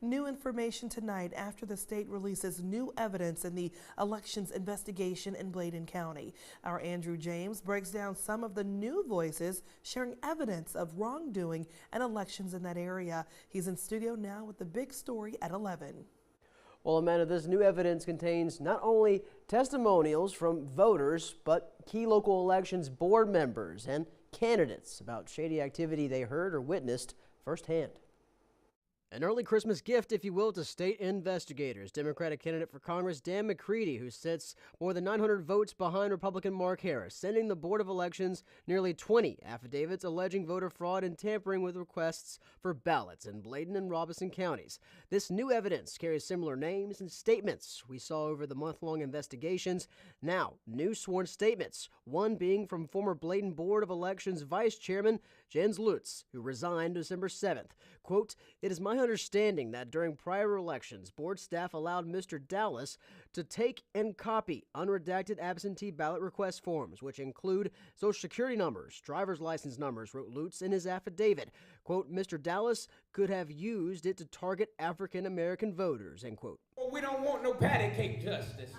New information tonight after the state releases new evidence in the elections investigation in Bladen County. Our Andrew James breaks down some of the new voices sharing evidence of wrongdoing and elections in that area. He's in studio now with the big story at 11. Well, Amanda, this new evidence contains not only testimonials from voters, but key local elections board members and candidates about shady activity they heard or witnessed firsthand. An early Christmas gift, if you will, to state investigators. Democratic candidate for Congress Dan McCready, who sits more than 900 votes behind Republican Mark Harris, sending the Board of Elections nearly 20 affidavits alleging voter fraud and tampering with requests for ballots in Bladen and Robeson counties. This new evidence carries similar names and statements we saw over the month-long investigations. Now, new sworn statements, one being from former Bladen Board of Elections Vice Chairman Jens Lutz, who resigned December 7th. Quote, "It is my understanding that during prior elections, board staff allowed Mr. Dowless to take and copy unredacted absentee ballot request forms, which include Social Security numbers, driver's license numbers," wrote Lutz in his affidavit. Quote, "Mr. Dowless could have used it to target African-American voters," end quote. Well, we don't want no patty cake justice.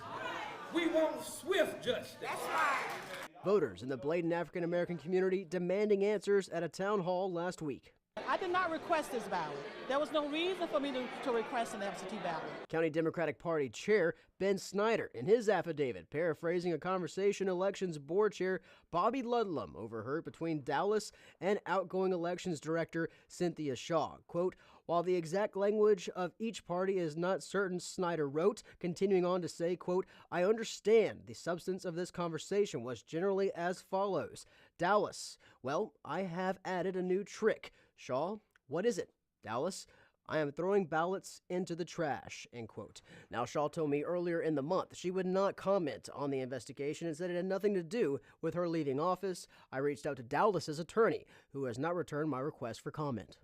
We want swift justice. That's right. Voters in the Bladen African-American community demanding answers at a town hall last week. I did not request this ballot. There was no reason for me to request an absentee ballot. County Democratic Party Chair Ben Snyder, in his affidavit, paraphrasing a conversation Elections Board Chair Bobby Ludlum overheard between Dowless and outgoing Elections Director Cynthia Shaw. Quote, "While the exact language of each party is not certain," Snyder wrote, continuing on to say, quote, "I understand the substance of this conversation was generally as follows. Dowless, well, I have added a new trick. Shaw, what is it? Dowless, I am throwing ballots into the trash," end quote. Now, Shaw told me earlier in the month she would not comment on the investigation and said it had nothing to do with her leaving office. I reached out to Dowless's attorney, who has not returned my request for comment.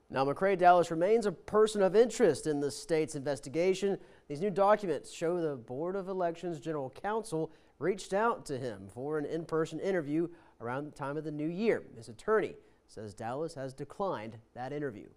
Now, McCrae-Dowless remains a person of interest in the state's investigation. These new documents show the Board of Elections General Counsel reached out to him for an in-person interview around the time of the new year. His attorney says Dowless has declined that interview.